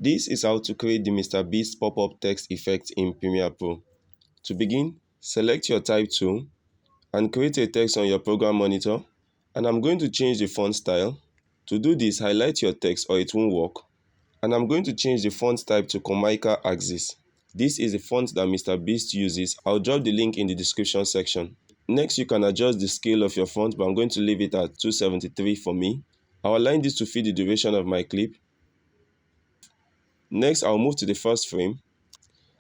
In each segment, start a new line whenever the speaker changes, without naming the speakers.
This is how to create the Mr. Beast pop-up text effect in Premiere Pro. To begin, select your type tool and create a text on your program monitor, and I'm going to change the font style. To do this, highlight your text or it won't work, and I'm going to change the font type to Comica Axis. This is the font that Mr. Beast uses. I'll drop the link in the description section. Next, you can adjust the scale of your font, but I'm going to leave it at 273 for me. I'll align this to fit the duration of my clip. Next, I'll move to the first frame,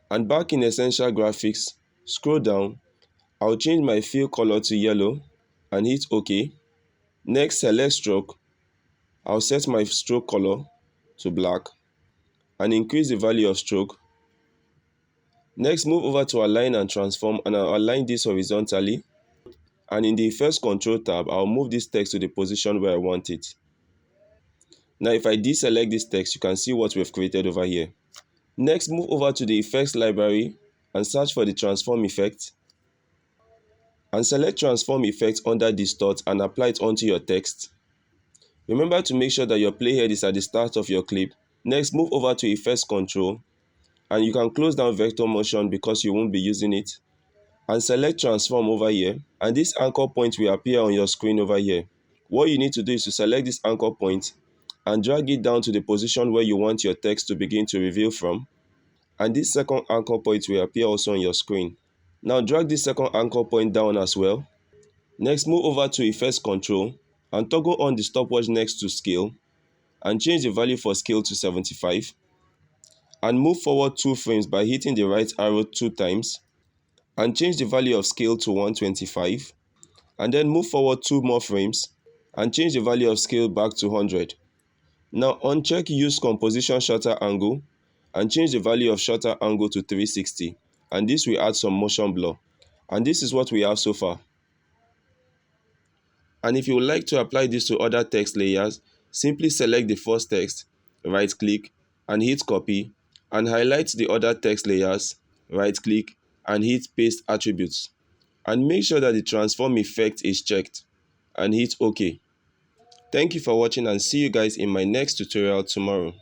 and back in Essential Graphics, scroll down. I'll change my fill color to yellow and hit OK. Next, select stroke. I'll set my stroke color to black and increase the value of stroke. Next, move over to Align and Transform, and I'll align this horizontally. And in the Effects Control tab, I'll move this text to the position where I want it. Now, if I deselect this text, you can see what we've created over here. Next, move over to the Effects library and search for the Transform effect. And select Transform effect under Distort and apply it onto your text. Remember to make sure that your playhead is at the start of your clip. Next, move over to Effects Control, and you can close down Vector Motion because you won't be using it. And select Transform over here, and this anchor point will appear on your screen over here. What you need to do is to select this anchor point and drag it down to the position where you want your text to begin to reveal from. And this second anchor point will appear also on your screen. Now drag this second anchor point down as well. Next, move over to Effects Control and toggle on the stopwatch next to Scale and change the value for Scale to 75. And move forward 2 frames by hitting the right arrow 2 times and change the value of Scale to 125. And then move forward 2 more frames and change the value of Scale back to 100. Now uncheck Use Composition Shutter Angle and change the value of Shutter Angle to 360, and this will add some motion blur. And this is what we have so far. And if you would like to apply this to other text layers, simply select the first text, right click and hit copy, and highlight the other text layers, right click and hit paste attributes. And make sure that the transform effect is checked and hit OK. Thank you for watching, and see you guys in my next tutorial tomorrow.